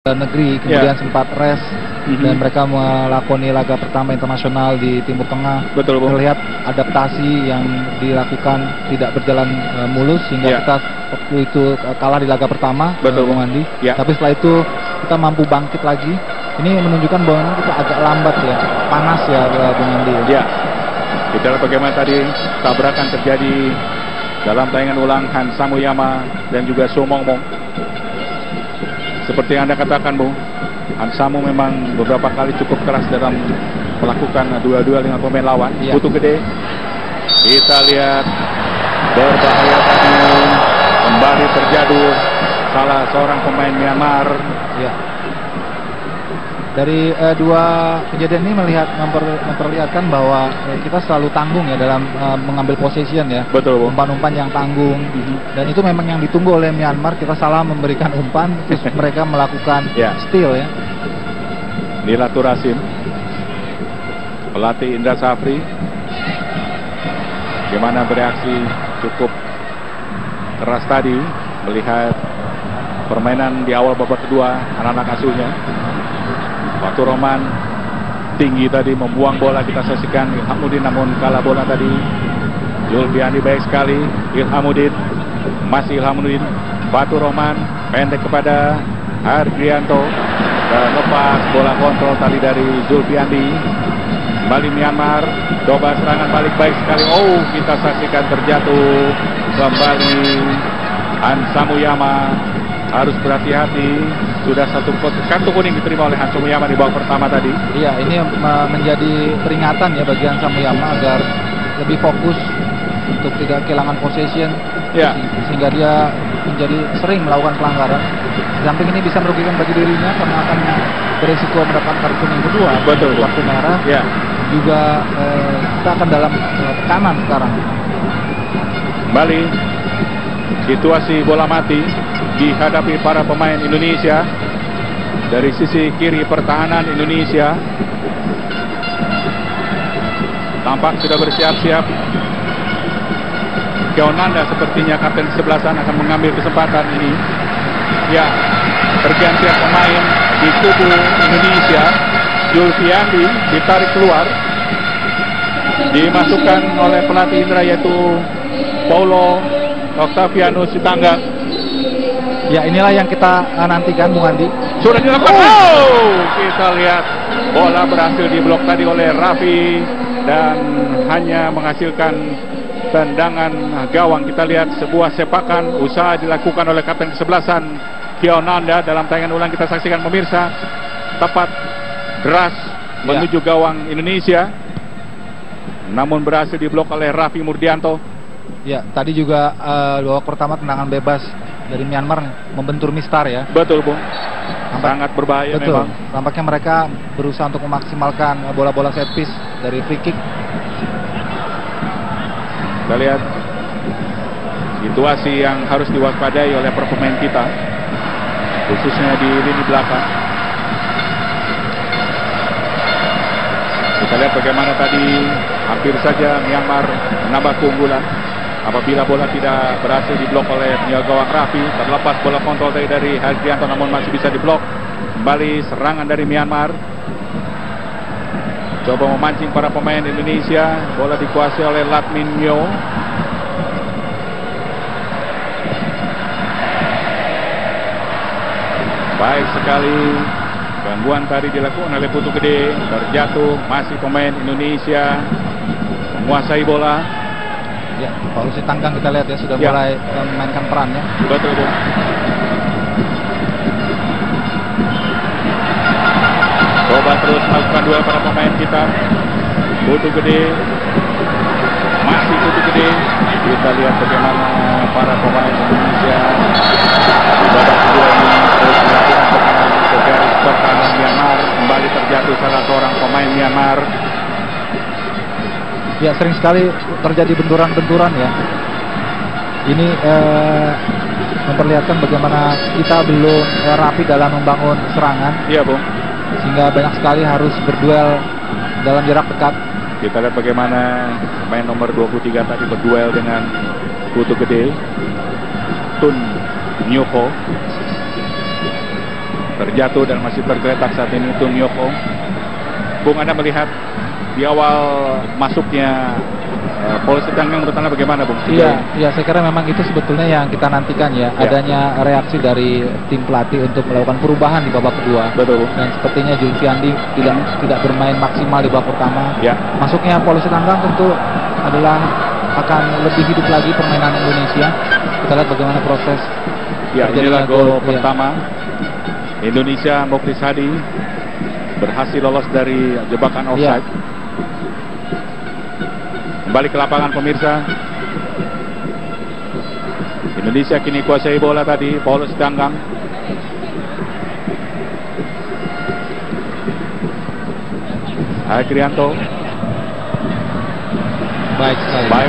negeri, kemudian sempat rest dan mereka melakoni laga pertama internasional di Timur Tengah. Betul, Bung. Terlihat adaptasi yang dilakukan tidak berjalan mulus sehingga kita waktu itu kalah di laga pertama. Betul, Bung Andi. Ya. Tapi setelah itu kita mampu bangkit lagi. Ini menunjukkan bahwa kita agak lambat ya, panas ya Bung Andi. Ya. Kita lihat bagaimana tadi tabrakan terjadi dalam tayangan ulang Han Samuyama dan juga So Mong Mong. Seperti yang Anda katakan, Bung, Han Samu memang beberapa kali cukup keras dalam melakukan duel-duel dengan pemain lawan. Putu gede. Kita lihat berbahaya tadi, kembali terjatuh salah seorang pemain Myanmar. Ya. Dari dua kejadian ini memperlihatkan bahwa kita selalu tanggung ya dalam mengambil possession ya. Betul, umpan-umpan yang tanggung. Dan itu memang yang ditunggu oleh Myanmar. Kita salah memberikan umpan, terus mereka melakukan steal ya. Nila Turasin, pelatih Indra Safri, bagaimana bereaksi cukup keras tadi melihat permainan di awal babak kedua anak-anak asuhnya. Waktu Roman tinggi tadi membuang bola, kita saksikan Ilhamuddin namun kalah bola tadi. Julfiandi baik sekali, Ilhamuddin, masih Ilhamuddin. Batu Roman pendek kepada Ardrianto dan lepas bola kontrol tadi dari Julfiandi. Kembali Myanmar, coba serangan balik baik sekali. Oh, kita saksikan terjatuh kembali Han Samuyama. Harus berhati-hati. Sudah satu kartu kuning diterima oleh Han Samuyama di babak pertama tadi. Iya, ini menjadi peringatan ya bagi Han Samuyama agar lebih fokus untuk tidak kehilangan possession. Ya. Sehingga dia menjadi sering melakukan pelanggaran. Di samping ini bisa merugikan bagi dirinya karena akan beresiko mendapat kartu kuning kedua. Betul. Kartu merah. Ya. Juga kita akan dalam tekanan sekarang. Kembali situasi bola mati dihadapi para pemain Indonesia. Dari sisi kiri pertahanan Indonesia tampak sudah bersiap-siap. Keonanda sepertinya kapten kesebelasan akan mengambil kesempatan ini. Ya, pergantian pemain di kubu Indonesia. Julfiandi ditarik keluar, dimasukkan oleh pelatih Indra yaitu Paulo Octaviano Sitanggak. Ya, inilah yang kita nantikan, Bung Andi. Sudah dilakukan. Oh, kita lihat bola berhasil diblok tadi oleh Raffi dan hanya menghasilkan tendangan gawang. Kita lihat sebuah sepakan usaha dilakukan oleh kapten kesebelasan Keonanda. Dalam tayangan ulang kita saksikan pemirsa, tepat deras menuju gawang Indonesia, namun berhasil diblok oleh Raffi Murdianto. Ya, tadi juga babak pertama tendangan bebas dari Myanmar membentur Mistar ya. Betul, Bung. Sangat berbahaya. Betul. Memang. Tampaknya mereka berusaha untuk memaksimalkan bola-bola set piece dari free kick. Kita lihat situasi yang harus diwaspadai oleh pemain kita, khususnya di lini belakang. Kita lihat bagaimana tadi hampir saja Myanmar menambah keunggulan apabila bola tidak berhasil diblok oleh penjaga gawang Raffi. Terlepas bola kontrol dari Hadrianto namun masih bisa diblok. Kembali serangan dari Myanmar, coba memancing para pemain Indonesia. Bola dikuasai oleh Latmin Myo. Baik sekali. Gangguan tadi dilakukan oleh Putu Gede. Terjatuh, masih pemain Indonesia menguasai bola. Ya, Paulo Sitanggang kita lihat ya sudah mulai memainkan perannya. Betul, Bung. Coba terus melakukan duel para pemain kita. Putu Gede, masih Putu Gede. Kita lihat bagaimana para pemain Indonesia di babak kedua ini terus melakukan tekanan ke garis pertahanan Myanmar. Kembali terjatuh salah seorang pemain Myanmar. Ya, sering sekali terjadi benturan-benturan ya. Ini memperlihatkan bagaimana kita belum rapi dalam membangun serangan. Iya, Bung. Sehingga banyak sekali harus berduel dalam jarak dekat. Kita lihat bagaimana pemain nomor 23 tadi berduel dengan Putu Gede, Tun Nyoko. terjatuh dan masih tergeletak saat ini Tung Yoko. Bung, Anda melihat di awal masuknya Polisi Tanggang menurut Anda bagaimana, Bung? Iya, saya kira memang itu sebetulnya yang kita nantikan ya, adanya reaksi dari tim pelatih untuk melakukan perubahan di babak kedua. Betul, Bung. Dan sepertinya Julfiandi tidak bermain maksimal di babak pertama. Ya. Masuknya Polisi Tanggang tentu adalah akan lebih hidup lagi permainan Indonesia. Kita lihat bagaimana proses. Ya, inilah gol pertama Indonesia. Muklis Hadi berhasil lolos dari jebakan offside. Kembali ke lapangan pemirsa. Indonesia kini kuasai bola tadi. Paulus Tanggang. Hargianto. Baik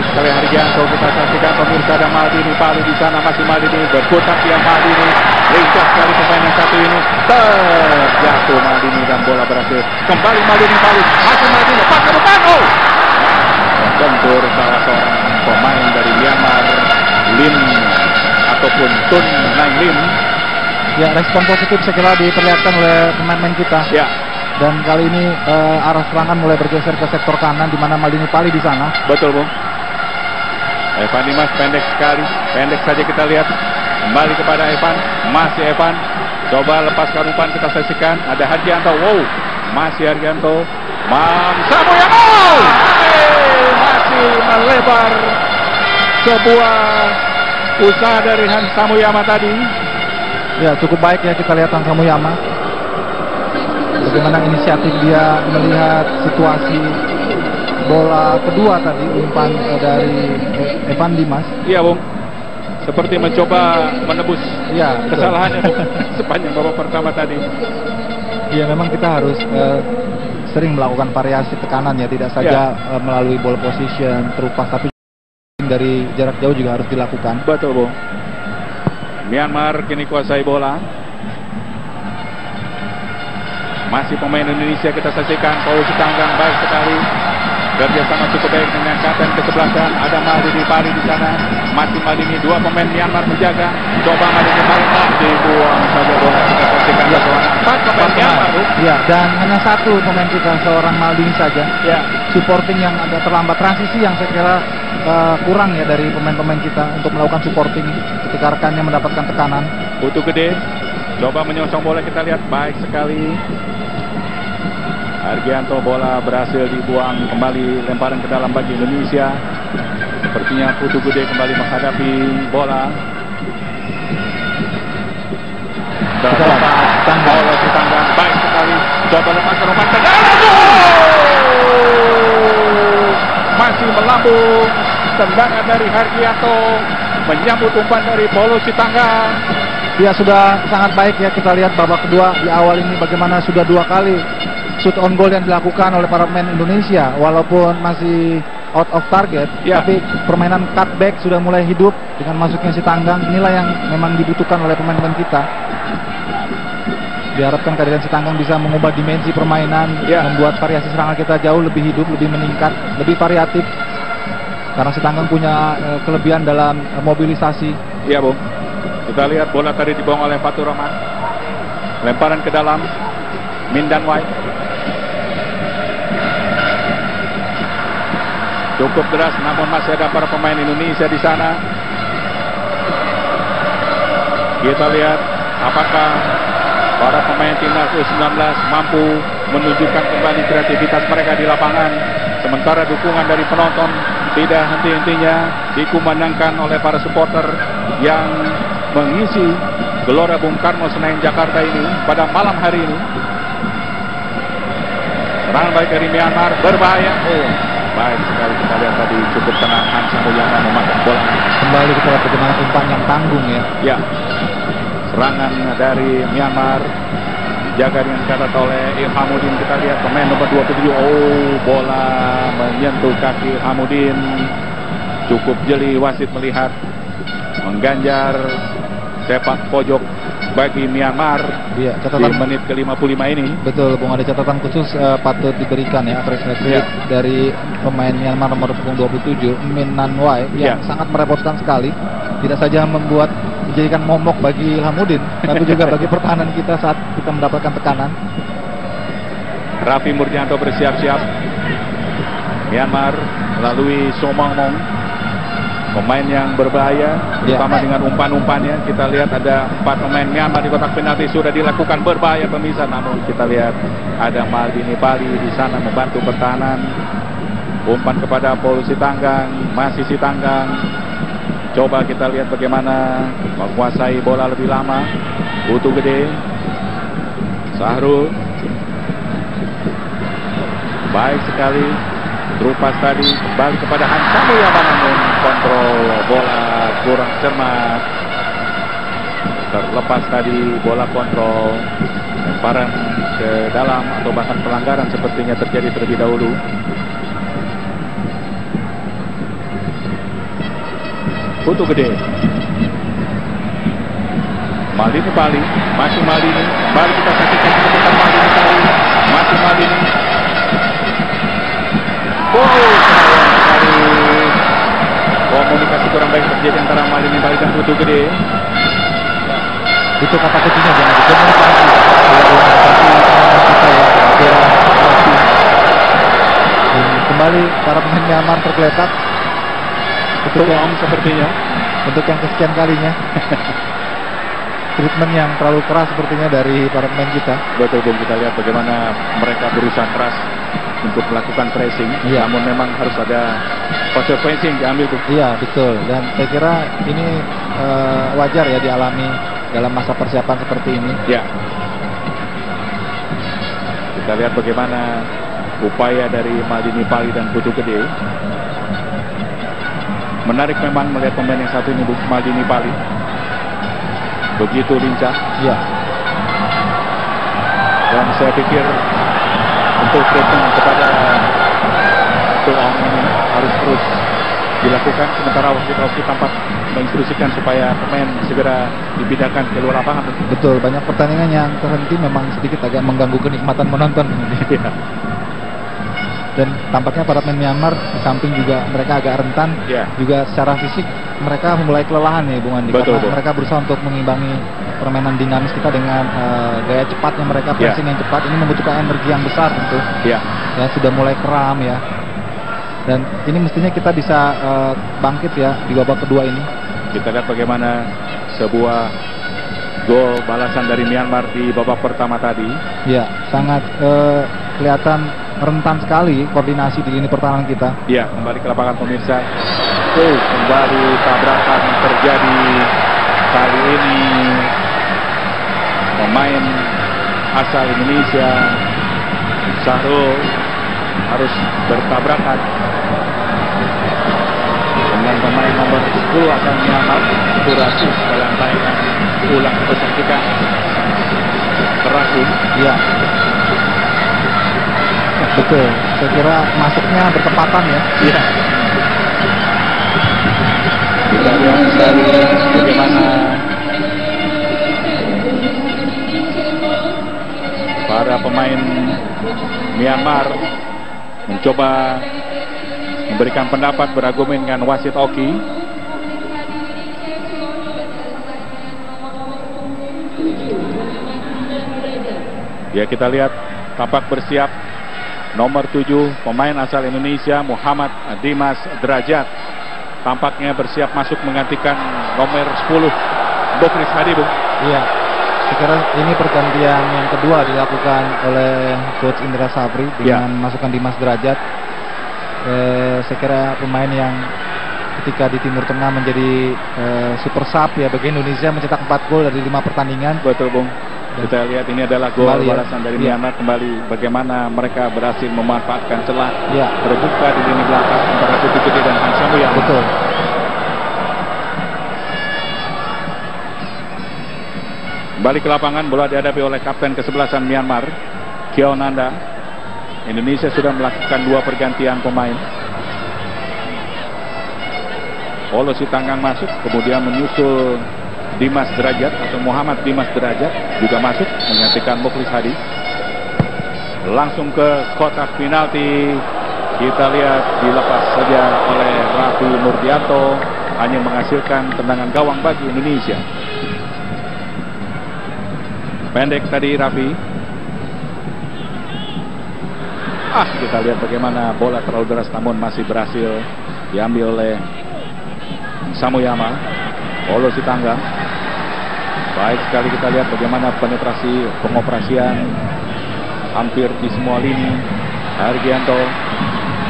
sekali Hargianto. Kita saksikan pemirsa, ada Maldini Palu di sana. Masih Maldini berputar dia Maldini. Lincah sekali pemain yang satu ini. Terjatuh Maldini dan bola berhasil. Kembali Maldini Palu. Masih Maldini. Lepas ke depan. Bentur salah seorang pemain dari Myanmar, Lim ataupun Tun Nang Lim. Ya, respon positif saya kira diperlihatkan oleh pemain-pemain kita. Ya. Dan kali ini arah serangan mulai bergeser ke sektor kanan di mana Maldini Pali di sana. Betul, Bung. Evan Dimas pendek sekali. Pendek saja kita lihat. Kembali kepada Evan. Masih Evan. Coba lepaskan umpan, kita saksikan. Ada Hargianto. Wow. Masih Hargianto. Samuyama. Masih melebar. Sebuah usaha dari Han Samuyama tadi. Ya, cukup baik ya kita lihat Han Samuyama. Bagaimana inisiatif dia melihat situasi bola kedua tadi, umpan dari Evan Dimas. Iya, Bung. Seperti mencoba menebus kesalahannya, Bung, sepanjang babak pertama tadi. Iya, memang kita harus sering melakukan variasi tekanan ya, tidak saja melalui ball position, terupas, tapi dari jarak jauh juga harus dilakukan. Betul, Bung. Myanmar kini kuasai bola. Masih pemain Indonesia kita saksikan. Polisi Tanggang baik sekali. Kerjasama cukup baik dengan kapten kesebelasan. Ada Maldini Pari di sana. Masih Maldini, dua pemain Myanmar menjaga. Coba Maldini Pari dibuang saja bola. Kita saksikan empat pemain Myanmar. Ya, dan hanya satu pemain kita, seorang Maldini saja. Ya. Supporting yang agak terlambat, transisi yang saya kira kurang ya dari pemain-pemain kita untuk melakukan supporting ketika rekannya mendapatkan tekanan. Putu Gede coba menyongsong bola, kita lihat baik sekali. Hargianto, bola berhasil dibuang kembali, lemparan ke dalam bagi Indonesia. Sepertinya Putu Gede kembali menghadapi bola. Bola di Tanggang baik sekali. Coba lepas ke rumah tengah. Masih melambung. Tendangan dari Hargianto menyambut umpan dari Polisi Tanggang. Ya, sudah sangat baik ya kita lihat babak kedua di awal ini bagaimana sudah dua kali shoot on goal yang dilakukan oleh para pemain Indonesia, walaupun masih out of target, tapi permainan cutback sudah mulai hidup dengan masuknya si Tanggang. Inilah yang memang dibutuhkan oleh pemain-pemain kita. Diharapkan kehadiran si Tanggang bisa mengubah dimensi permainan, membuat variasi serangan kita jauh lebih hidup, lebih meningkat, lebih variatif. Karena si Tanggang punya kelebihan dalam mobilisasi. Iya, Bung. Kita lihat bola tadi dibuang oleh Fatur Rahman. Lemparan ke dalam Mindan Wai. Cukup deras, namun masih ada para pemain Indonesia di sana. Kita lihat apakah para pemain timnas U19 mampu menunjukkan kembali kreativitas mereka di lapangan. Sementara dukungan dari penonton tidak henti-hentinya dikumandangkan oleh para supporter yang mengisi Gelora Bung Karno Senayan Jakarta ini pada malam hari ini. Serangan baik dari Myanmar, berbahaya. Baik sekali, kita lihat tadi cukup tenang Han Samuyama memakan bola. Kembali kita lihat bagaimana umpan yang tanggung ya. Ya, serangan dari Myanmar dijaga dengan catat oleh Ilhamuddin. Kita lihat pemain nomor 27. Bola menyentuh kaki Ilhamuddin. Cukup jeli wasit melihat, mengganjar sepak pojok bagi Myanmar di menit ke-55 ini. Betul, Bung, ada catatan khusus patut diberikan ya, apresiasi dari pemain Myanmar nomor 27 Min Nan Wai yang sangat merepotkan sekali. Tidak saja membuat menjadikan momok bagi Ilhamuddin, tapi juga bagi pertahanan kita saat kita mendapatkan tekanan. Raffi Murdianto bersiap-siap. Myanmar melalui Somangmong, pemain yang berbahaya, terutama dengan umpan-umpannya. Kita lihat ada 4 pemain Myanmar di kotak penalti sudah dilakukan berbahaya pemirsa. Namun kita lihat ada Maldini Pali di sana membantu pertahanan. Umpan kepada Paul Sitanggang, masih Sitanggang. Coba kita lihat bagaimana menguasai bola lebih lama. Putu Gede, Sahrul, baik sekali. Drupas tadi kembali kepada Hansamu Yaman, namun kontrol bola kurang cermat. Terlepas tadi bola kontrol, lemparan ke dalam atau bahkan pelanggaran sepertinya terjadi terlebih dahulu. Putu Gede, Maldini Pali, masih Maldini, kembali kita saksikan kecepatan Maldini Pali, masih Maldini. Komunikasi kurang baik terjadi antara Maldini Pali dan Putu Gede. Itu kata kuncinya, jangan dikomunikasi. Kembali para pemain Myanmar tergeletak. Untuk sepertinya untuk yang kesekian kalinya. Treatment yang terlalu keras sepertinya dari para pemain kita. Betul Bung, kita lihat bagaimana mereka berusaha keras untuk melakukan pressing. Namun memang harus ada konsekuensi yang diambil Bung. Iya betul, dan saya kira ini wajar ya dialami dalam masa persiapan seperti ini. Ya. Kita lihat bagaimana upaya dari Maldini Pali dan Putu Gede. Menarik memang melihat pemain yang satu ini, Maldini Pali. Begitu lincah. Ya. Dan saya pikir untuk treatment kepada Tuong ini harus terus dilakukan, sementara wasit tampak menginstruksikan supaya pemain segera dipindahkan ke luar lapangan. Betul, banyak pertandingan yang terhenti memang sedikit agak mengganggu kenikmatan menonton. Ya. Dan tampaknya para pemain Myanmar di samping juga mereka agak rentan, juga secara fisik mereka mulai kelelahan ya Bung Andi. Karena mereka berusaha untuk mengimbangi permainan dinamis kita dengan gaya cepatnya mereka, pressing yang cepat. Ini membutuhkan energi yang besar tentu. Ya, sudah mulai kram ya. Dan ini mestinya kita bisa bangkit ya di babak kedua ini. Kita lihat bagaimana sebuah gol balasan dari Myanmar di babak pertama tadi. Ya, sangat kelihatan rentan sekali koordinasi di lini pertahanan kita. Ya, kembali ke lapangan pemirsa. Kembali tabrakan terjadi. Kali ini pemain asal Indonesia, Sahrul, harus bertabrakan dengan pemain nomor 10 asal Myanmar, Surasi. Dalam tayangan ulang kita saksikan Terakhir. Iya. Betul, saya kira masuknya bertepatan ya. Iya. Kita lihat dari bagaimana para pemain Myanmar mencoba memberikan pendapat, berargumen dengan wasit Oki. Ya, kita lihat tampak bersiap nomor 7 pemain asal Indonesia, Muhammad Dimas Derajat, tampaknya bersiap masuk menggantikan nomor 10 Bokris Hadi, Bung. Iya, saya kira ini pergantian yang kedua dilakukan oleh Coach Indra Safri dengan masukkan Dimas Derajat. Saya kira pemain yang ketika di Timur Tengah menjadi super sub ya bagi Indonesia, mencetak 4 gol dari 5 pertandingan. Betul Bung. Kita lihat ini adalah gol balasan dari Myanmar. Kembali bagaimana mereka berhasil memanfaatkan celah terbuka di lini belakang antara Putu Gede dan Hansamu yang betul. Kembali ke lapangan, bola dihadapi oleh kapten kesebelasan Myanmar, Keo Nanda. Indonesia sudah melakukan 2 pergantian pemain. Polo Sitanggang masuk, kemudian menyusul Dimas Derajat atau Muhammad Dimas Derajat juga masuk menggantikan Mukhlis Hadi. Langsung ke kotak penalti. Kita lihat dilepas saja oleh Raffi Murdianto, hanya menghasilkan tendangan gawang bagi Indonesia. Pendek tadi Raffi. Kita lihat bagaimana bola terlalu deras namun masih berhasil diambil oleh Samuyama. Polo Sitanggang. Baik sekali kita lihat bagaimana penetrasi pengoperasian hampir di semua lini. Hargianto.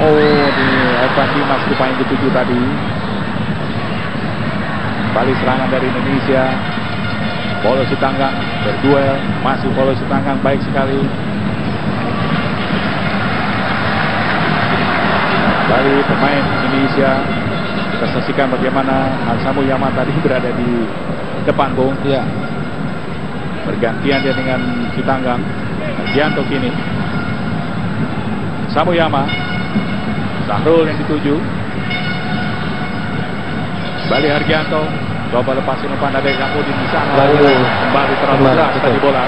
Di Evan Dimas rupanya dituju tadi. Balik serangan dari Indonesia. Polo Sitanggang berduel. Masih Polo Sitanggang baik sekali. Dari pemain Indonesia kita saksikan bagaimana Samuyama tadi berada di depan, Bung. Ya. Bergantian dia dengan Sitanggang. Hargianto kini. Samuyama. Sahrul yang dituju. Bali Hargianto. Coba lepasin umpan dari Samudin di sana. Kembali terlalu deras tadi bola.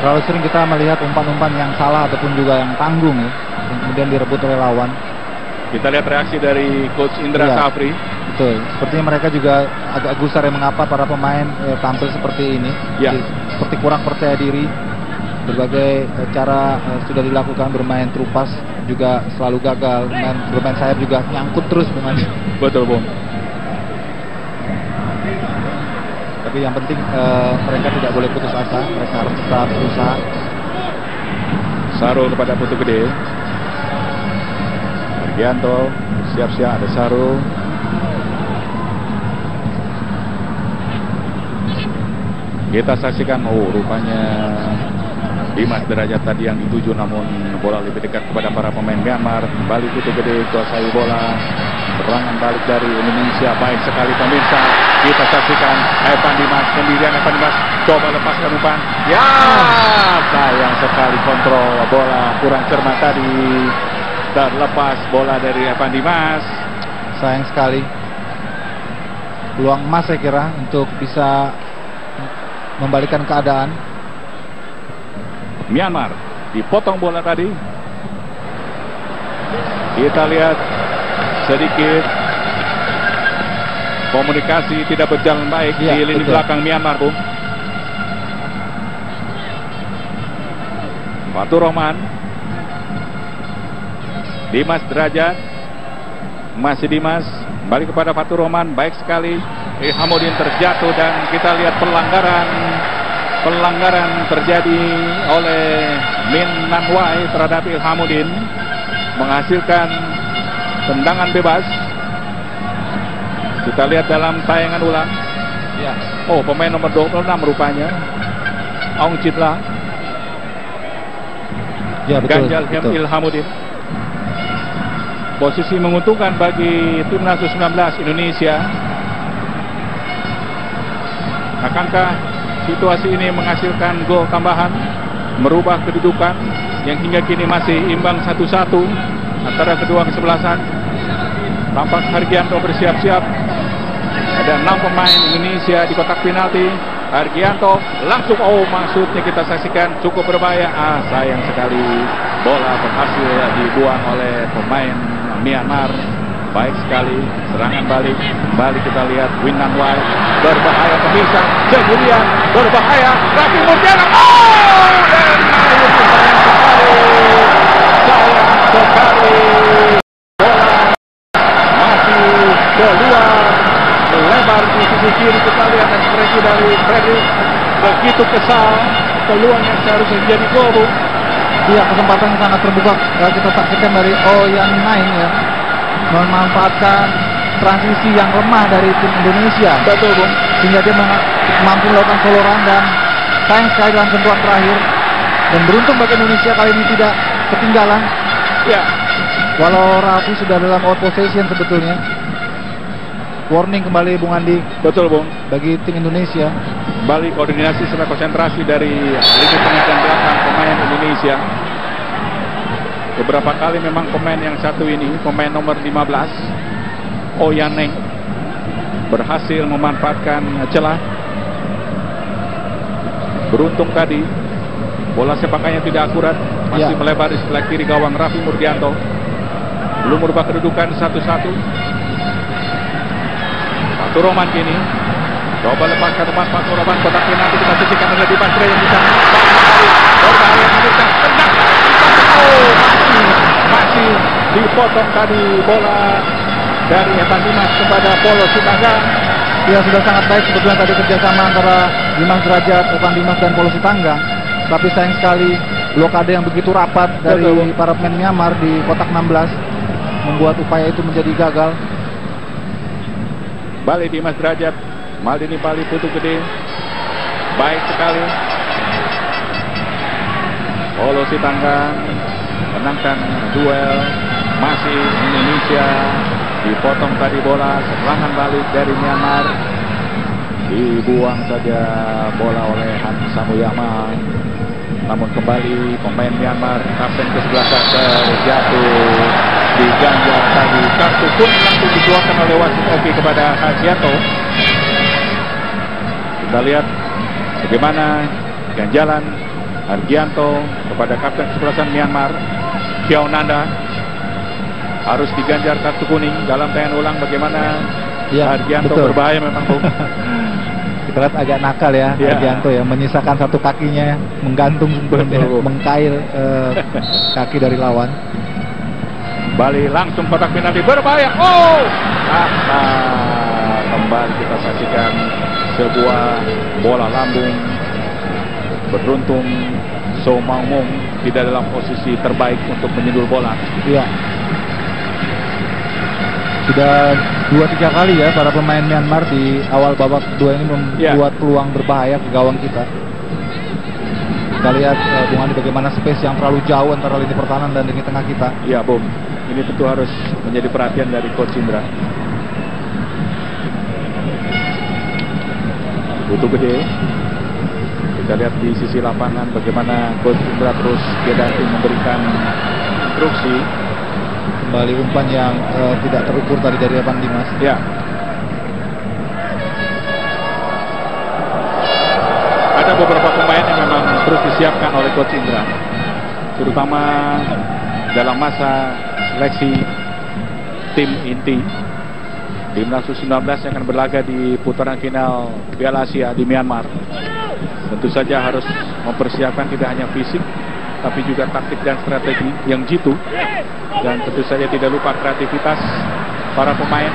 Terlalu sering kita melihat umpan-umpan yang salah ataupun juga yang tanggung ya, yang kemudian direbut oleh lawan. Kita lihat reaksi dari Coach Indra Safri. Betul, sepertinya mereka juga agak gusar ya mengapa para pemain tampil seperti ini. Ya. Seperti kurang percaya diri. Berbagai cara sudah dilakukan, bermain terupas juga selalu gagal, bermain sayap juga nyangkut terus bermain. Betul, Bung. Tapi yang penting mereka tidak boleh putus asa, mereka harus tetap berusaha. Sarul kepada Putu Gede. Hargianto siap-siap, ada Sarul. Kita saksikan, rupanya Dimas Derajat tadi yang dituju, namun bola lebih dekat kepada para pemain Myanmar. Kembali Putu Gede kuasai bola. Serangan balik dari Indonesia baik sekali pemirsa. Kita saksikan Evan Dimas sendirian. Evan Dimas coba lepaskan umpan. Ya, sayang sekali kontrol bola kurang cermat tadi. Terlepas bola dari Evan Dimas. Sayang sekali. Peluang emas saya kira untuk bisa membalikan keadaan. Myanmar dipotong bola tadi. Kita lihat sedikit komunikasi tidak berjalan baik di lini belakang Myanmar, Bung. Fatur Rahman. Dimas Derajat. Masih Dimas. Kembali kepada Fatur Rahman. Baik sekali. Ilhamuddin terjatuh dan kita lihat pelanggaran terjadi oleh Min Nanwai terhadap Ilhamuddin, menghasilkan tendangan bebas. Kita lihat dalam tayangan ulang. Ya. Pemain nomor 26 rupanya Aung Chitla. Ya, betul, Ganjal betul. Ilhamuddin. Posisi menguntungkan bagi timnas U19 Indonesia. Akankah situasi ini menghasilkan gol tambahan, merubah kedudukan yang hingga kini masih imbang 1-1 antara kedua kesebelasan? Tampak Hargianto bersiap-siap. Ada 6 pemain Indonesia di kotak penalti. Hargianto langsung, maksudnya kita saksikan cukup berbahaya. Sayang sekali bola berhasil dibuang oleh pemain Myanmar. Baik sekali serangan balik. Kembali kita lihat Win Nanwai berbahaya pemirsa. Sendirian berbahaya. Raffi Murdiana. Dan sayang sekali. Bola masih keluar, melebar di sisi kiri. Kita lihat ekspresi dari Fredrik begitu kesal. Peluang yang seharusnya menjadi gol. Iya, kesempatan sangat terbuka. Kita saksikan dari Oyan Naing ya, memanfaatkan transisi yang lemah dari tim Indonesia. Betul, Bung. Sehingga dia mampu melakukan solo run dan sayang sekali dalam sentuhan terakhir. Dan beruntung bagi Indonesia kali ini tidak ketinggalan. Ya. Walau Raffi sudah dalam out possession sebetulnya. Warning kembali Bung Andi. Betul, Bung. Bagi tim Indonesia. Kembali koordinasi serta konsentrasi dari lini tengah dan belakang pemain Indonesia. Beberapa kali memang pemain yang satu ini, pemain nomor 15 Oyaneng, berhasil memanfaatkan celah. Beruntung tadi bola sepakannya tidak akurat, masih melebar di sebelah kiri gawang Raffi Murdianto. Belum merubah kedudukan 1-1. Fatur Rahman kini Coba lepaskan umpan Fatur Rahman, kotak penalti kita sisihkan oleh Dimas Drea yang bisa berbahaya mengejar tendang. Masih dipotong tadi bola dari Evan Dimas kepada Polo Sitanggang. Ya, sudah sangat baik sebetulnya tadi kerjasama antara Dimas Derajat, Evan Dimas dan Polo Sitanggang. Tapi sayang sekali blokade yang begitu rapat dari para pemain Myanmar di kotak 16 membuat upaya itu menjadi gagal. Balik Dimas Derajat, Maldini Pali Putu Gede, baik sekali. Polo Sitanggang menangkan duel. Masih Indonesia, dipotong tadi bola, serangan balik dari Myanmar, dibuang saja bola oleh Han Samuyama. Namun kembali pemain Myanmar, kapten ke-11 terjatuh, diganjar tadi, kartu kuning langsung dikeluarkan oleh wasit Oki kepada Hajianto. Kita lihat bagaimana ganjalan Hargianto kepada kapten ke-11 Myanmar, Kiao Nanda, harus diganjar kartu kuning. Dalam tayangan ulang bagaimana ya, Hargianto betul. Berbahaya memang, Bung. Kita lihat agak nakal ya, Hargianto ya, menyisakan satu kakinya menggantung mengkail kaki dari lawan. Bali langsung kotak penalti berbahaya. Oh, kembali kita saksikan sebuah bola lambung. Beruntung So Maung Mung tidak dalam posisi terbaik untuk menyundul bola. Iya. Sudah 2-3 kali ya para pemain Myanmar di awal babak kedua ini membuat peluang berbahaya ke gawang kita. Kita lihat Bung Andi bagaimana space yang terlalu jauh antara lini pertahanan dan lini tengah kita. Iya, Bung. Ini tentu harus menjadi perhatian dari Coach Indra. Putu Gede. Kita lihat di sisi lapangan bagaimana Coach Indra terus Gedanti memberikan instruksi. Kembali umpan yang tidak terukur tadi dari Evan Dimas. Ya. Ada beberapa pemain yang memang terus disiapkan oleh Coach Indra, terutama dalam masa seleksi tim inti Timnas U19 yang akan berlaga di putaran final Piala Asia di Myanmar. Tentu saja harus mempersiapkan tidak hanya fisik, tapi juga taktik dan strategi yang jitu. Dan tentu saja tidak lupa kreativitas para pemain.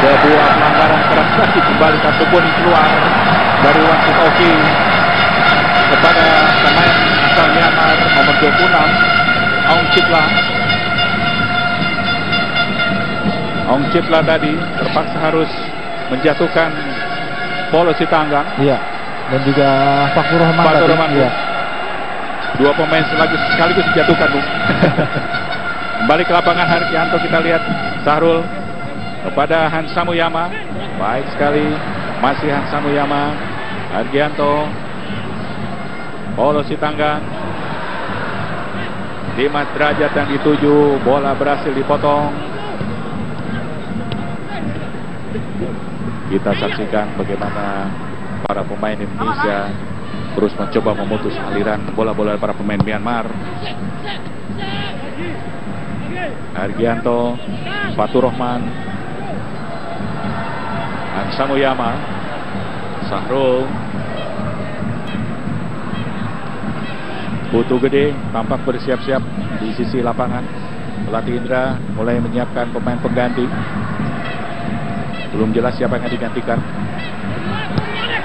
Sebuah pelanggaran keras lagi, kembali kartu kuning keluar dari wasit Oki kepada pemain asal Myanmar nomor 26 Aung Chitla. Aung Chitla tadi terpaksa harus menjatuhkan Polo Sitanggang. Iya. Dan juga Fatur Rahman. Iya. Dua pemain sekaligus dijatuhkan, Bu. Kembali ke lapangan Hargianto, kita lihat Sahrul kepada Han Samuyama. Baik sekali, masih Han Samuyama. Hargianto, Polo Sitanggang, Dimas Derajat yang dituju, bola berhasil dipotong. Kita saksikan bagaimana para pemain Indonesia terus mencoba memutus aliran bola-bola para pemain Myanmar. Hargianto, Fatur Rahman, Han Samuyama, Sahrul, Putu Gede tampak bersiap-siap di sisi lapangan. Pelatih Indra mulai menyiapkan pemain pengganti. Belum jelas siapa yang akan digantikan.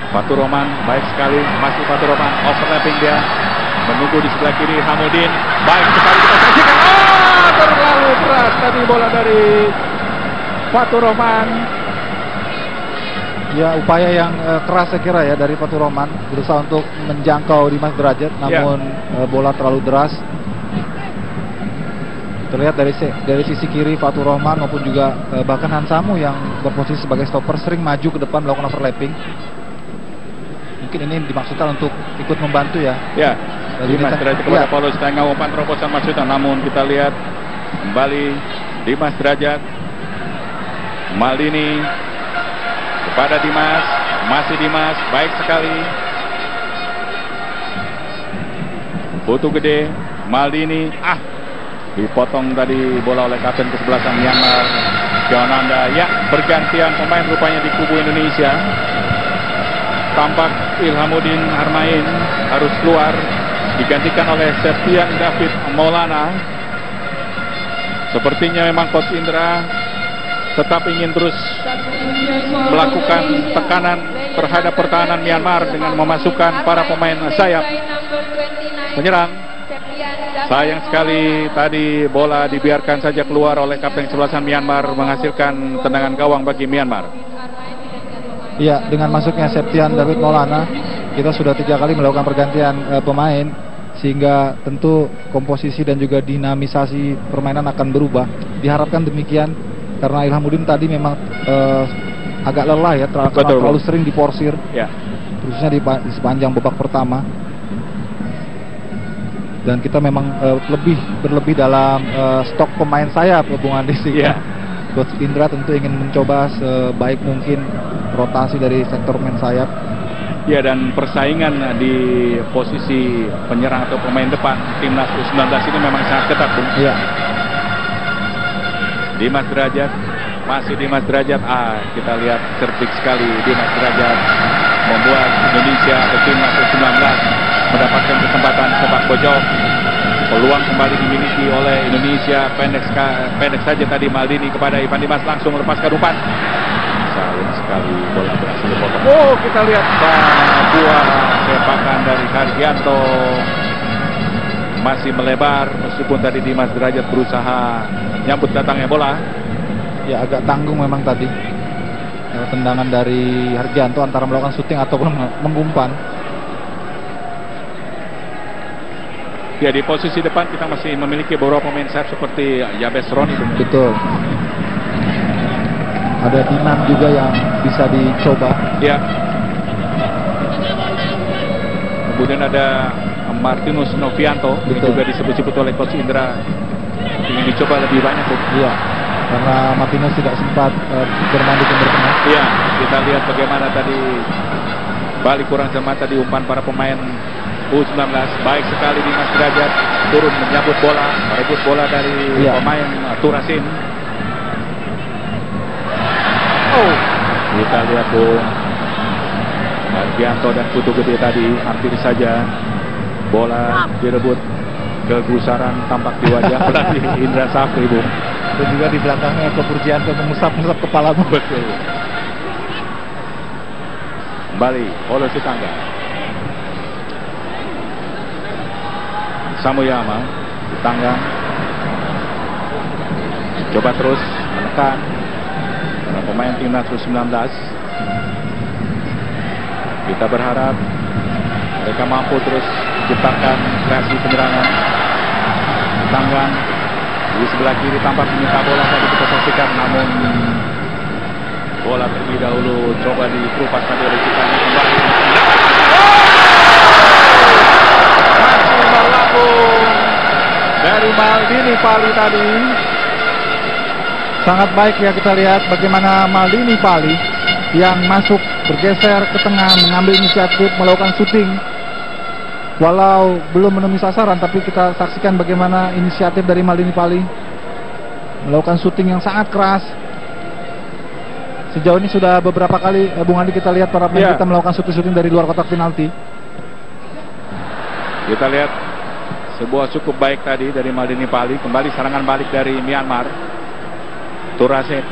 Fatur Rahman, baik sekali, masih Fatur Rahman, overlapping dia, menunggu di sebelah kiri Hamudin, baik sekali kita saksikan. Terlalu keras tadi bola dari Fatur Rahman. Ya, upaya yang keras saya kira ya dari Fatur Rahman, berusaha untuk menjangkau Dimas Derajat, namun bola terlalu deras. Terlihat dari sisi kiri Fatur Rahman maupun juga bahkan Han Samu yang berposisi sebagai stopper sering maju ke depan melakukan overlapping. Mungkin ini dimaksudkan untuk ikut membantu ya. Ya, Dimas Derajat kepada Polo Sitanggang, umpan terobosan Masudang. Namun kita lihat kembali Dimas Derajat, Maldini kepada Dimas, masih Dimas, baik sekali. Putu Gede, Maldini, dipotong tadi bola oleh kapten ke-11 Myanmar. Anda. Ya, bergantian pemain rupanya di kubu Indonesia. Tampak Ilhamuddin Harmain harus keluar, digantikan oleh Septian David Maulana. Sepertinya memang Coach Indra tetap ingin terus melakukan tekanan terhadap pertahanan Myanmar dengan memasukkan para pemain sayap penyerang. Sayang sekali tadi bola dibiarkan saja keluar oleh kapten kesebelasan Myanmar, menghasilkan tendangan gawang bagi Myanmar. Ya, dengan masuknya Septian David Maulana, kita sudah 3 kali melakukan pergantian pemain, sehingga tentu komposisi dan juga dinamisasi permainan akan berubah. Diharapkan demikian, karena Ilhamuddin tadi memang agak lelah ya, terlalu sering diporsir, ya, khususnya di sepanjang babak pertama. Dan kita memang berlebih dalam stok pemain sayap, Bung Andi, ya. Coach Indra tentu ingin mencoba sebaik mungkin rotasi dari sektor pemain sayap. Ya, dan persaingan di posisi penyerang atau pemain depan timnas U19 ini memang sangat ketat, Bung. Ya. Dimas Derajat, masih Dimas Derajat. Kita lihat cerdik sekali Dimas Derajat membuat Indonesia atau timnas U19 mendapatkan kesempatan sepak pojok. Peluang kembali dimiliki oleh Indonesia. Pendek saja tadi Maldini kepada Ivan Dimas, langsung melepaskan umpan. Sayang sekali bola berhasil dipotong. Kita lihat buah sepakan dari Hargianto masih melebar, meskipun tadi Dimas Derajat berusaha nyambut datangnya bola. Ya, agak tanggung memang tadi tendangan dari Hargianto, antara melakukan syuting ataupun mengumpan. Ya, di posisi depan kita masih memiliki beberapa pemain sayap seperti Yabes Roni. Betul. Ada Dinan juga yang bisa dicoba. Ya. Kemudian ada Martinus Novianto, yang juga disebut-sebut oleh Coach Indra ingin dicoba lebih banyak. Iya, karena Martinus tidak sempat bermain di Timur Tengah. Iya, kita lihat bagaimana tadi balik kurang cermat tadi umpan para pemain U19. Baik sekali Dimas Derajat turun menyambut bola, merebut bola dari pemain Turasin. Kita lihat Bung, Hargianto dan Putu Gede tadi hampir saja bola direbut. Kegusaran tampak di wajah pelatih Indra Safri, Bung. Dan juga di belakangnya Purjianto mengusap-ngusap kepala. Betul. Kembali Polo Sitangga. Samuyama Sitangga coba terus menekan para pemain timnas U19. Kita berharap mereka mampu terus menciptakan kreasi penyerangan. Tanggang di sebelah kiri tampak meminta bola, tadi kita saksikan, namun bola terlebih dahulu coba dikerupas tadi oleh Ciptanya kembali. Masih melambung dari Maldini Pali tadi. Sangat baik ya, kita lihat bagaimana Maldini Pali yang masuk bergeser ke tengah, mengambil inisiatif, melakukan syuting. Walau belum menemui sasaran, tapi kita saksikan bagaimana inisiatif dari Maldini Pali melakukan syuting yang sangat keras. Sejauh ini sudah beberapa kali, Bung Andi, kita lihat para pemain kita melakukan syuting dari luar kotak penalti. Kita lihat sebuah cukup baik tadi dari Maldini Pali. Kembali serangan balik dari Myanmar. Turasin,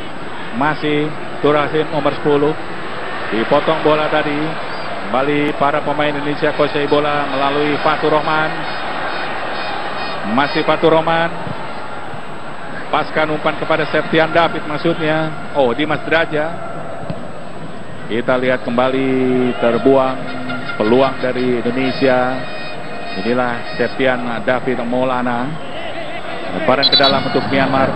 masih Turasin nomor 10, dipotong bola tadi. Kembali para pemain Indonesia kuasai bola melalui Fatur Rahman. Masih Fatur Rahman. Paskan umpan kepada Septian David maksudnya. Dimas Derajat. Kita lihat kembali terbuang peluang dari Indonesia. Inilah Septian David Maulana. Lemparan ke dalam untuk Myanmar.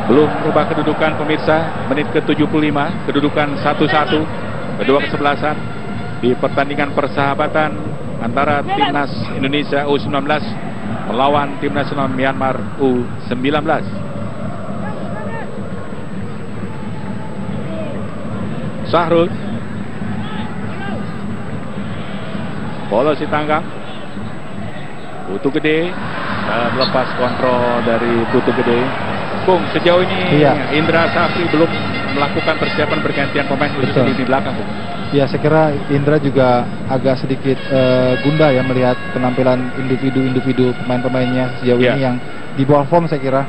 Belum berubah kedudukan pemirsa. Menit ke-75. Kedudukan 1-1. Kedua kesebelasan di pertandingan persahabatan antara timnas Indonesia U19 melawan timnas Myanmar U19. Sahrul, Polo Sitanggang, Putu Gede, lepas kontrol dari Putu Gede. Bung, sejauh ini Iya. Indra Safri belum melakukan persiapan pergantian pemain khususnya di belakang, Bung. Ya, saya kira Indra juga agak sedikit gundah ya melihat penampilan individu pemain-pemainnya sejauh ini yang di bawah form. Saya kira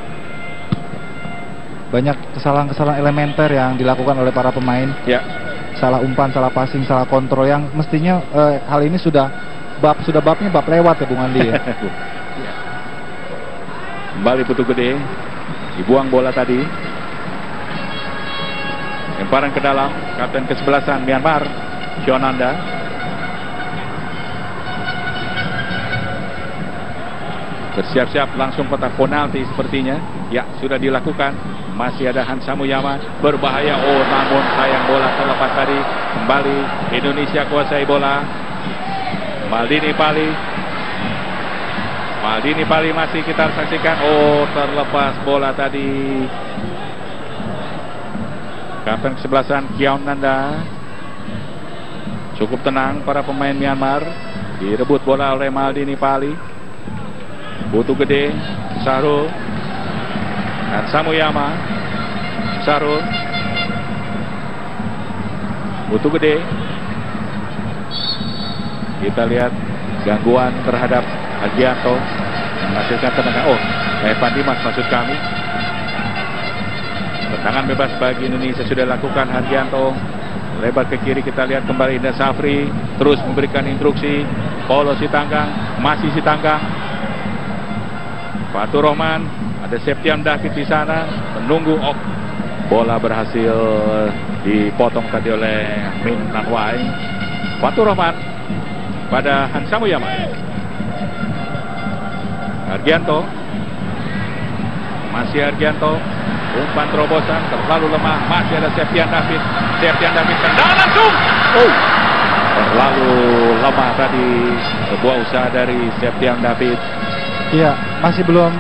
banyak kesalahan-kesalahan elementer yang dilakukan oleh para pemain. Ya. Salah umpan, salah passing, salah kontrol yang mestinya hal ini sudah babnya bab lewat ya Bung Andi ya. Kembali Putu Gede, dibuang bola tadi. Lemparan ke dalam, kapten kesebelasan Myanmar, Chonanda. Bersiap-siap langsung kotak penalti sepertinya. Ya, sudah dilakukan. Masih ada Hansa Muyama, berbahaya. Oh, namun sayang bola terlepas tadi. Kembali Indonesia kuasai bola. Maldini Pali masih kita saksikan. Oh, terlepas bola tadi. Kapten kesebelasan Kiaun Nanda. Cukup tenang para pemain Myanmar. Direbut bola oleh Maldini Pali. Putu Gede, Sarul, dan Samuyama. Sarul, Putu Gede. Kita lihat gangguan terhadap Hargianto menghasilkan tendangan. Oh, Evan Dimas maksud kami. Tendangan bebas bagi Indonesia sudah lakukan Hargianto. Lebar ke kiri, kita lihat kembali Indra Safri terus memberikan instruksi. Paulo Sitanggang, masih Sitanggang. Fatur Rahman, ada Septian David di sana menunggu. Oh, bola berhasil dipotong tadi oleh Min Nanwai. Fatur Rahman pada Hansa Muyama. Hargianto, masih Hargianto. Umpan terobosan terlalu lemah. Masih ada Septian David. Tendangan langsung. Oh, terlalu lemah tadi sebuah usaha dari Septian David. Iya, masih belum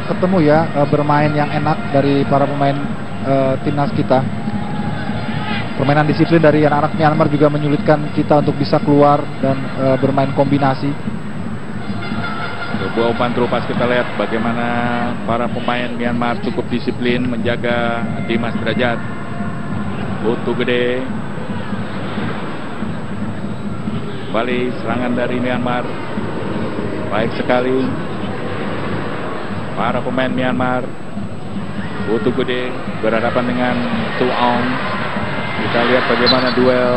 ketemu ya bermain yang enak dari para pemain timnas kita. Permainan disiplin dari anak-anak Myanmar juga menyulitkan kita untuk bisa keluar dan bermain kombinasi. Sebuah umpan terupas, kita lihat bagaimana para pemain Myanmar cukup disiplin menjaga Dimas Derajat. Putu Gede. Kembali serangan dari Myanmar. Baik sekali para pemain Myanmar. Putu Gede berhadapan dengan Tu Aung. Kita lihat bagaimana duel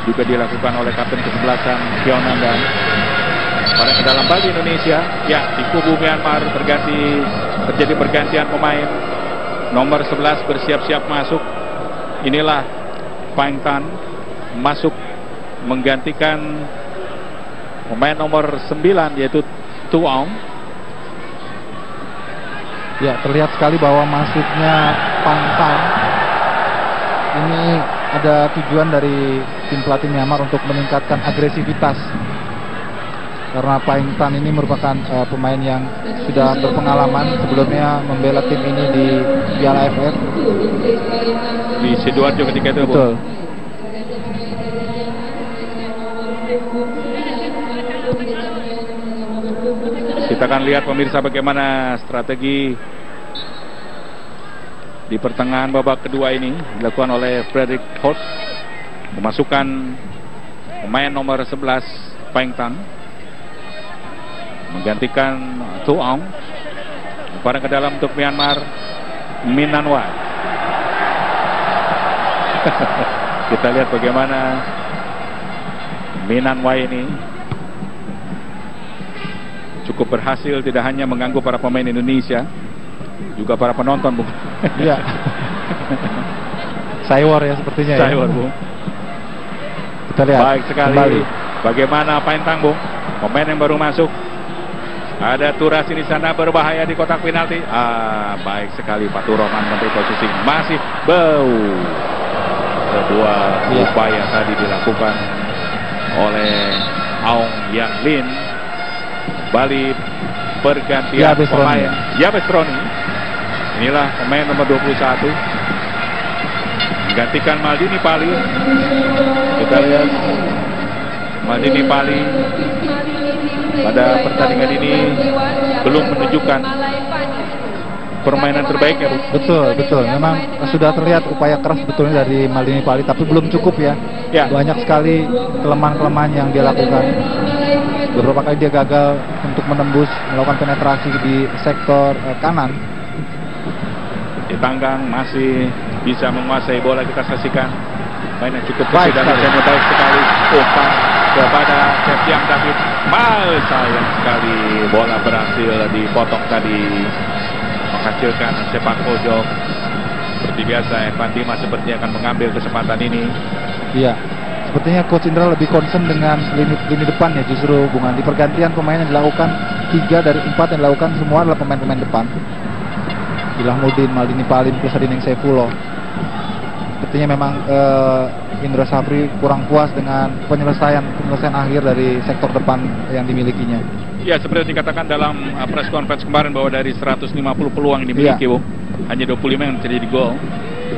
juga dilakukan oleh kapten kesebelasan Chonanda. Pada ke dalam bagi Indonesia. Ya, di kubu Myanmar terjadi pergantian pemain. Nomor 11 bersiap-siap masuk. Inilah Paeng Tan masuk menggantikan pemain nomor 9 yaitu Tu Aung. Ya, terlihat sekali bahwa masuknya Paeng Tan ini ada tujuan dari tim pelatih Myanmar untuk meningkatkan agresivitas. Karena Paeng Tan ini merupakan pemain yang sudah berpengalaman sebelumnya membela tim ini di Piala AFF. Di Sidoarjo ketika itu. Betul. Kita akan lihat pemirsa bagaimana strategi di pertengahan babak kedua ini dilakukan oleh Frederick Holt. Memasukkan pemain nomor 11 Paeng Tan menggantikan Tu Aung. Lemparan ke dalam untuk Myanmar, Min Nanwai. Kita lihat bagaimana Min Nanwai ini cukup berhasil tidak hanya mengganggu para pemain Indonesia, juga para penonton, Bung. Iya. Saywar ya sepertinya. Saywar, ya. Bung. Kita lihat. Baik sekali. Kembali. Bagaimana Paeng Tan, Bung? Pemain yang baru masuk. Ada Turas di sana berbahaya di kotak penalti. Baik sekali Fatur Rahman memberi posisi. Masih bau. Sebuah upaya tadi dilakukan oleh Aung Yang Lin. Balik pergantian pemain. Yabes Roni. Inilah pemain nomor 21. Menggantikan Maldini Pali. Kita lihat Maldini Pali pada pertandingan ini belum menunjukkan permainan terbaiknya, Bu. Betul. Memang sudah terlihat upaya keras sebetulnya dari Maldini Pali, tapi belum cukup ya. Banyak sekali kelemahan-kelemahan yang dia lakukan. Beberapa kali dia gagal untuk menembus, melakukan penetrasi di sektor kanan. Di Tanggang masih bisa menguasai bola, kita saksikan mainan cukup bersih dan baik sekali. Umpan kepada Septian David. Sayang sekali bola berhasil dipotong tadi, menghasilkan sepak pojok. Seperti biasa Evan Dimas sepertinya akan mengambil kesempatan ini. Iya, sepertinya Coach Indra lebih concern dengan lini depan ya, justru hubungan di pergantian pemain yang dilakukan 3 dari 4 yang dilakukan semua adalah pemain-pemain depan. Ilahmuddin, Maldini Pali, plus Dineng Saifulo. Sepertinya memang Indra Safri kurang puas dengan penyelesaian akhir dari sektor depan yang dimilikinya. Ya, seperti dikatakan dalam press conference kemarin bahwa dari 150 peluang yang dimiliki, Bu, hanya 25 yang terjadi gol.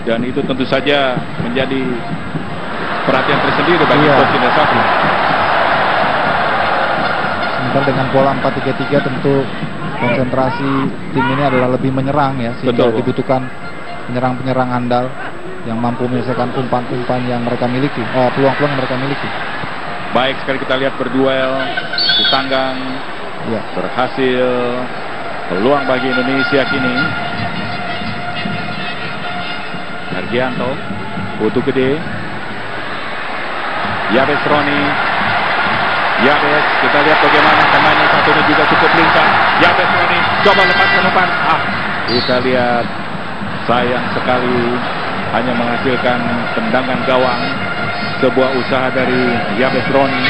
Dan itu tentu saja menjadi perhatian tersendiri bagi Coach Indra Safri. Sementara dengan pola 4-3-3 tentu konsentrasi tim ini adalah lebih menyerang ya, sehingga dibutuhkan penyerang-penyerang andal yang mampu menyelesaikan umpan-umpan yang mereka miliki, peluang-peluang yang mereka miliki. Baik sekali kita lihat berduel di Tanggang, berhasil, peluang bagi Indonesia kini. Hergianto, butuh gede, Yabes Roni, Yabes, kita lihat bagaimana pemainnya satunya juga cukup lincah. Yabes Roni, coba lepaskan umpan. Kita lihat, sayang sekali hanya menghasilkan tendangan gawang. Sebuah usaha dari Yabes Roni.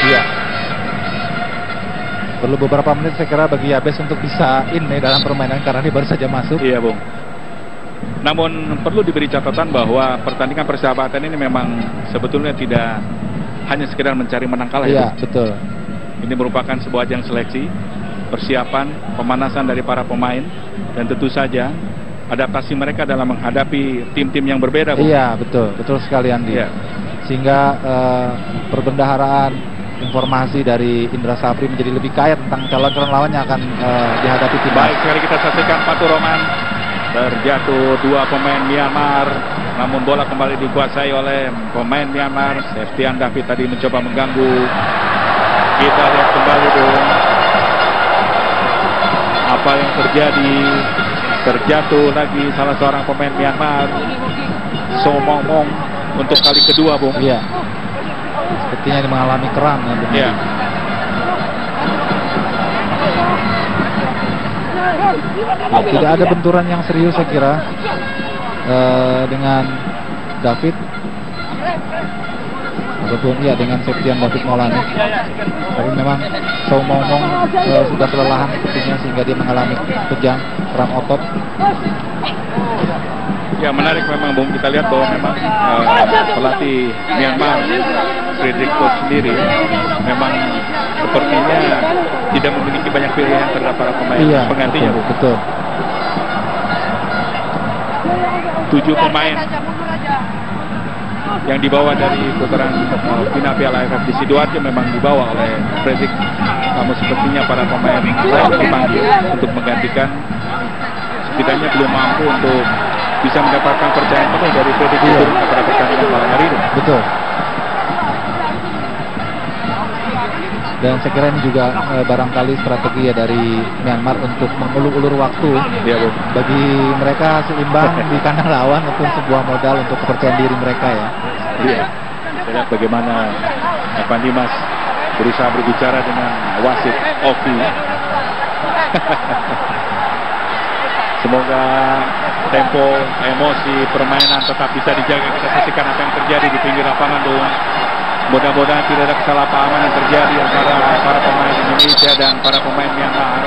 Perlu beberapa menit saya kira bagi Yabes untuk bisa dalam permainan karena dia baru saja masuk. Iya, Bung. Namun perlu diberi catatan bahwa pertandingan persahabatan ini memang sebetulnya tidak hanya sekedar mencari menang kalah. Iya, betul. Ini merupakan sebuah ajang seleksi, persiapan, pemanasan dari para pemain, dan tentu saja adaptasi mereka dalam menghadapi tim-tim yang berbeda, Bu. Iya, betul sekali, Andi. Sehingga perbendaharaan informasi dari Indra Safri menjadi lebih kaya tentang calon-calon lawan yang akan dihadapi tim. Baik sekali kita saksikan Fatur Roman, terjatuh 2 pemain Myanmar, namun bola kembali dikuasai oleh pemain Myanmar. Septian David tadi mencoba mengganggu. Kita lihat kembali, dong, apa yang terjadi. Terjatuh lagi salah seorang pemain Myanmar, So Mong Mong, untuk kali kedua, Bung. Iya, sepertinya dia mengalami kram ya, Bung. Iya. Tidak ada benturan yang serius saya kira dengan David ataupun dengan Septian David Maulana. Tapi memang So Mong Mong sudah kelelahan sepertinya sehingga dia mengalami kejang kram otot. Ya, menarik memang, Bung. Kita lihat bahwa memang pelatih Myanmar, Frederick Coach sendiri, memang sepertinya tidak memiliki banyak pilihan terhadap para pemain penggantinya, Bung. Betul. 7 pemain yang dibawa dari putaran final Piala AFF di Sidoarjo memang dibawa oleh Frederick. Namun sepertinya para pemain lain dipanggil untuk menggantikan, setidaknya belum mampu untuk bisa mendapatkan percayaan penuh dari Frederick pada pertandingan malam hari ini. Betul. Dan saya kira ini juga barangkali strategi ya dari Myanmar untuk mengulur-ulur waktu bagi mereka seimbang di kandang lawan untuk sebuah modal untuk kepercayaan diri mereka ya. Iya. Kita lihat bagaimana Evan Dimas berusaha berbicara dengan wasit Oki. Semoga tempo, emosi, permainan tetap bisa dijaga. Kita saksikan apa yang terjadi di pinggir lapangan, dong. Mudah-mudahan tidak ada kesalahpahaman yang terjadi antara para pemain Indonesia dan para pemain Myanmar.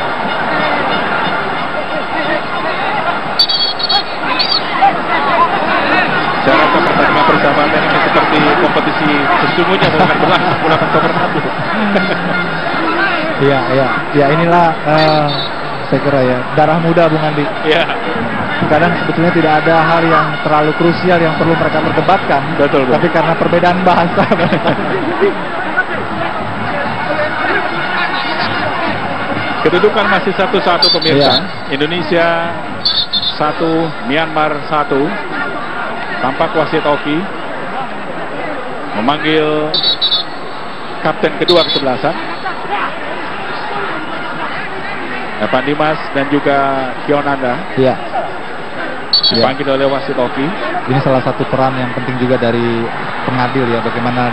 Saya rasa pertandingan persahabatan ini seperti kompetisi sesungguhnya bukan berlangsung bulan Oktober 1. Ya inilah saya kira ya darah muda, Bung Andi. Iya. Kadang sebetulnya tidak ada hal yang terlalu krusial yang perlu mereka perdebatkan. Betul, tapi karena perbedaan bahasa. Kedudukan masih 1-1 pemirsa. Indonesia 1, Myanmar 1. Tampak wasit Oki memanggil kapten kedua kesebelasan, Evan Dimas dan juga Kionanda. Iya. Dipanggil oleh wasit Oki. Ini salah satu peran yang penting juga dari pengadil ya, bagaimana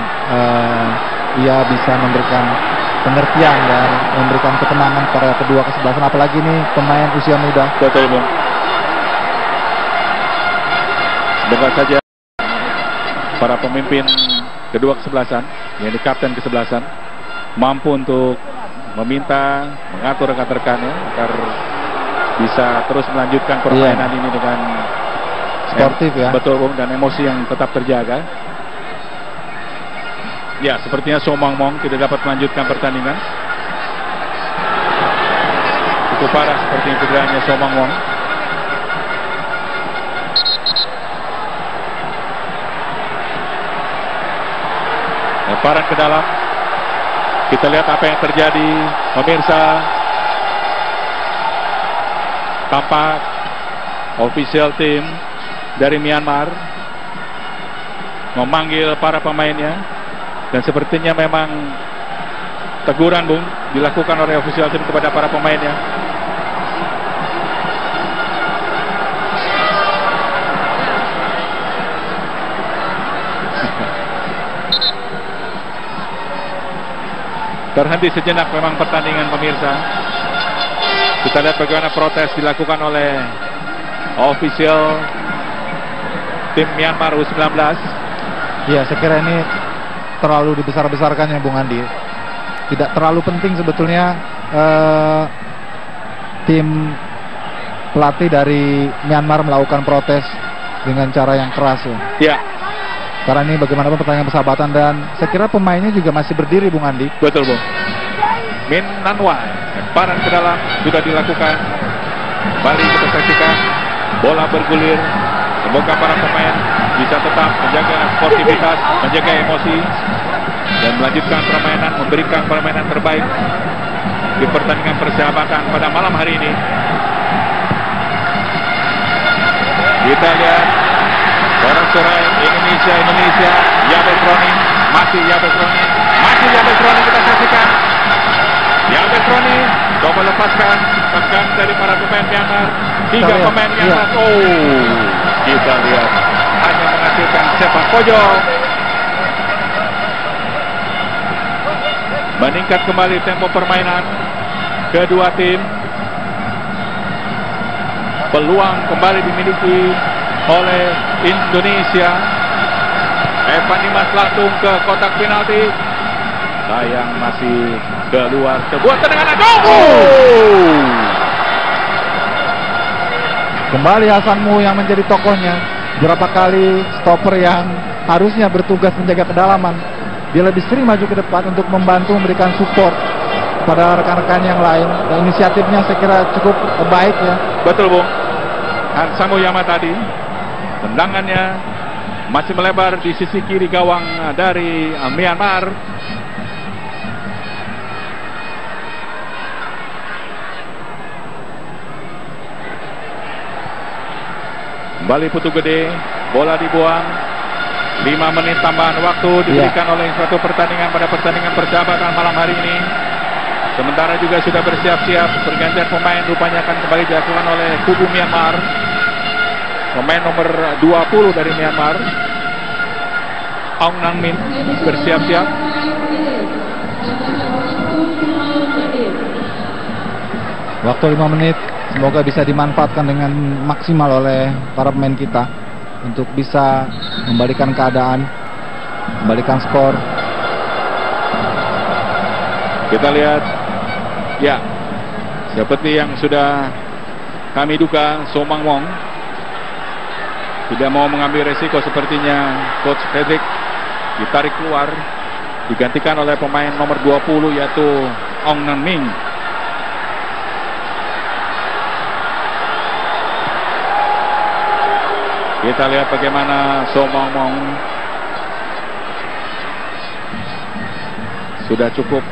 ia bisa memberikan pengertian dan memberikan ketenangan pada kedua kesebelasan, apalagi ini pemain usia muda. Betul, Bung. Semoga saja para pemimpin kedua kesebelasan, yakni kapten kesebelasan, mampu untuk meminta, mengatur rekan-rekannya agar bisa terus melanjutkan permainan ini dengan sportif ya. Betul, Bung, dan emosi yang tetap terjaga. Ya, sepertinya So Mong Mong tidak dapat melanjutkan pertandingan. Cukup parah seperti cederanya So Mong Mong. Lemparan ke dalam. Kita lihat apa yang terjadi, pemirsa. Tampak official team dari Myanmar memanggil para pemainnya, dan sepertinya memang teguran, Bung, dilakukan oleh official team kepada para pemainnya. Terhenti sejenak memang pertandingan, pemirsa. Kita lihat bagaimana protes dilakukan oleh official tim Myanmar U19. Iya, saya kira ini terlalu dibesar-besarkan ya, Bung Andi. Tidak terlalu penting sebetulnya tim pelatih dari Myanmar melakukan protes dengan cara yang keras ya. Iya. Karena ini bagaimanapun pertandingan persahabatan, dan saya kira pemainnya juga masih berdiri, Bung Andi. Betul, Bung. Min Nanwai, lemparan ke dalam sudah dilakukan. Kembali kita saksikan bola bergulir. Semoga para pemain bisa tetap menjaga sportivitas, menjaga emosi, dan melanjutkan permainan, memberikan permainan terbaik di pertandingan persahabatan pada malam hari ini. Kita lihat sorak-sorai Indonesia, Yabes Roni, masih Yabes Roni kita saksikan. Yabes Roni coba lepaskan tekan dari para pemain Myanmar. 3 pemain Myanmar. Kita lihat hanya menghasilkan sepak pojok. Meningkat kembali tempo permainan kedua tim. Peluang kembali dimiliki oleh Indonesia. Evan Dimas langsung ke kotak penalti. Sayang masih keluar. Sebuah tendangan. Kembali Hasanmu yang menjadi tokohnya. Berapa kali stopper yang harusnya bertugas menjaga kedalaman, dia lebih sering maju ke depan untuk membantu memberikan support pada rekan-rekan yang lain. Dan inisiatifnya saya kira cukup baik ya. Betul, Bung. Hansamu Yama tadi, tendangannya masih melebar di sisi kiri gawang dari Myanmar. Kembali Putu Gede, bola dibuang. 5 menit tambahan waktu diberikan oleh suatu pertandingan pada pertandingan persahabatan malam hari ini. Sementara juga sudah bersiap-siap pergantian pemain rupanya akan kembali dilakukan oleh kubu Myanmar. Pemain nomor 20 dari Myanmar, Aung Nang Min, bersiap-siap. Waktu 5 menit, semoga bisa dimanfaatkan dengan maksimal oleh para pemain kita untuk bisa membalikan keadaan, membalikan skor. Kita lihat, ya, seperti yang sudah kami duga, So Mong Mong tidak mau mengambil resiko. Sepertinya Coach Frederick ditarik keluar, digantikan oleh pemain nomor 20 yaitu Aung Nang Min. Kita lihat bagaimana So Mong Mong sudah cukup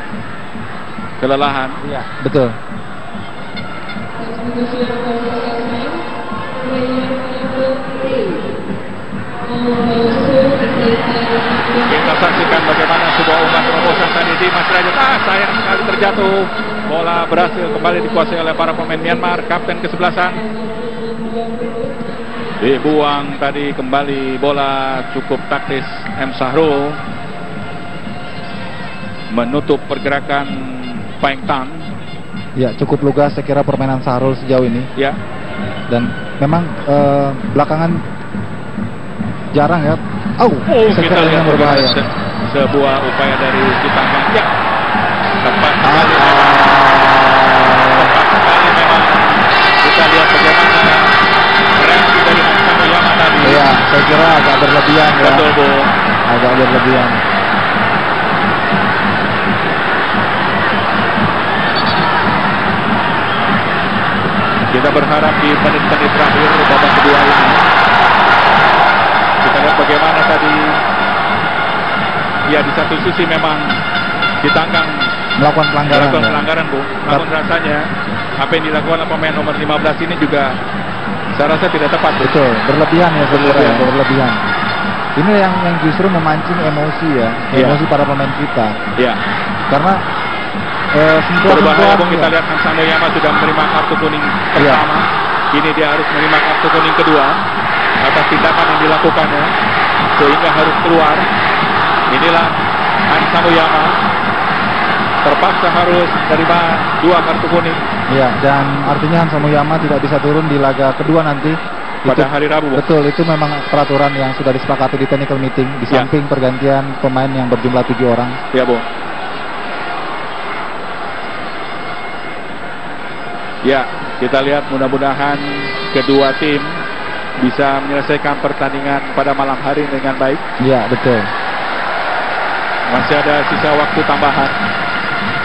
kelelahan. Iya, betul. Kita saksikan bagaimana sebuah umpan terobosan tadi di Mas Derajat. Sayang sekali terjatuh. Bola berhasil kembali dikuasai oleh para pemain Myanmar. Kapten kesebelasan dibuang tadi kembali, bola cukup taktis. M. Sahrul menutup pergerakan Paeng Tan. Ya, cukup lugas saya kira permainan Sahrul sejauh ini. Ya. Dan memang belakangan jarang ya. Kita lihat berbahaya. Sebuah upaya dari Citanggang. Ya. Tepat sekali. Tepat sekali memang. Kita lihat bagaimana reaksi dari Samoyama tadi. Iya, saya kira agak berlebihan ya. Betul, Bu. Agak berlebihan. Kita berharap di menit-menit terakhir babak kedua ini kita lihat bagaimana tadi. Ya, di satu sisi memang Citanggang melakukan pelanggaran, Bu. Namun rasanya apa yang dilakukan oleh pemain nomor 15 ini juga saya rasa tidak tepat. Betul, berlebihan ya sebenarnya, berlebihan. Ini yang justru memancing emosi ya, emosi para pemain kita. Iya. Karena berbahaya, Bung. Kita lihat Hans Samoyama sudah menerima kartu kuning pertama. Kini dia harus menerima kartu kuning kedua atas tindakan yang dilakukannya, sehingga harus keluar. Inilah Hans Samoyama terpaksa harus menerima 2 kartu kuning. Iya, dan artinya Hans Samoyama tidak bisa turun di laga kedua nanti pada hari Rabu. Betul, itu memang peraturan yang sudah disepakati di technical meeting, di samping pergantian pemain yang berjumlah 7 orang. Ya, Bu. Ya, kita lihat mudah-mudahan kedua tim bisa menyelesaikan pertandingan pada malam hari dengan baik. Iya, betul. Masih ada sisa waktu tambahan,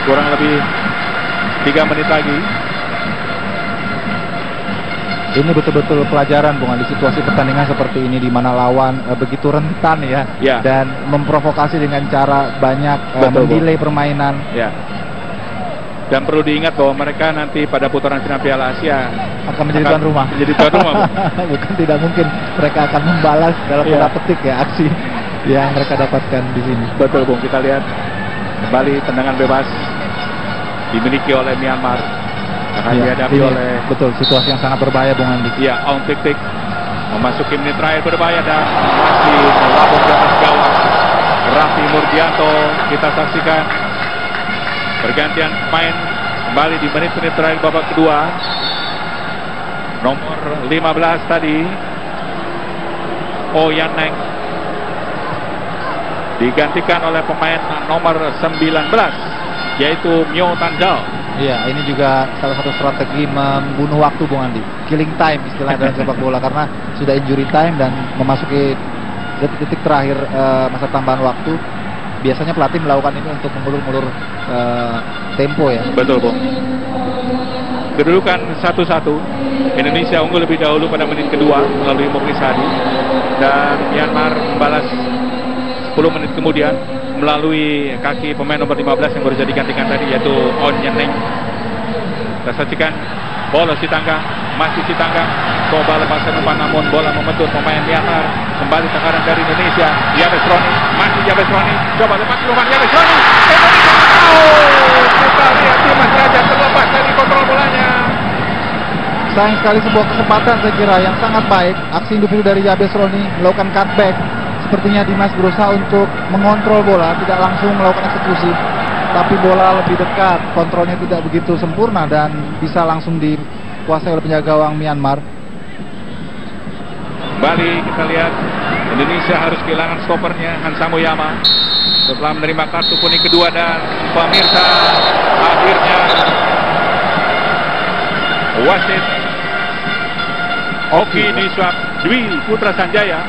kurang lebih 3 menit lagi. Ini betul-betul pelajaran, Bung, di situasi pertandingan seperti ini di mana lawan begitu rentan ya, dan memprovokasi dengan cara banyak mendelay permainan. Ya. Dan perlu diingat bahwa mereka nanti pada putaran final Piala Asia akan menjadi tuan rumah. Menjadi tuan rumah, Bukan tidak mungkin mereka akan membalas dalam tanda petik ya aksi yang mereka dapatkan di sini. Betul, Bung. Kita lihat kembali tendangan bebas dimiliki oleh Myanmar. Akan dihadapi oleh situasi yang sangat berbahaya, Bung Andi. Iya, Aung Tik Tik memasuki menit terakhir berbahaya dan masih melambung di atas gawang. Raffi Murdianto kita saksikan pergantian pemain kembali di menit-menit terakhir babak kedua. Nomor 15 tadi Oh Yan Neng digantikan oleh pemain nomor 19 yaitu Myo Tan Jao. Iya, ini juga salah satu strategi membunuh waktu, Bung Andi. Killing time istilah dalam sepak bola, karena sudah injury time dan memasuki detik-detik terakhir masa tambahan waktu. Biasanya pelatih melakukan ini untuk mengulur-ulur tempo ya. Betul, Bung. Kedudukan 1-1. Indonesia unggul lebih dahulu pada menit kedua melalui Muklis Hadi, dan Myanmar membalas 10 menit kemudian melalui kaki pemain nomor 15 yang baru jadi gantikan tadi, yaitu On Yan Neng. Kita saksikan bola Citanggang, masih Citanggang, coba lepasan umpan namun bola membentur pemain Myanmar. Kembali tekanan dari Indonesia. Yabes Roni, masih Yabes Roni, coba lepasan umpan Yabes Roni. Indonesia kita lihat Dimas Derajat terlepas dari kontrol bolanya. Sayang sekali, sebuah kesempatan saya kira yang sangat baik. Aksi individu dari Yabes Roni melakukan cutback. Sepertinya Dimas berusaha untuk mengontrol bola, tidak langsung melakukan eksekusi, tapi bola lebih dekat, kontrolnya tidak begitu sempurna dan bisa langsung dikuasai oleh penjaga gawang Myanmar. Kembali kita lihat Indonesia harus kehilangan stopernya Hans Samoyama setelah menerima kartu kuning kedua, dan pemirsa akhirnya wasit Oki Niswap Dwi Putra Sanjaya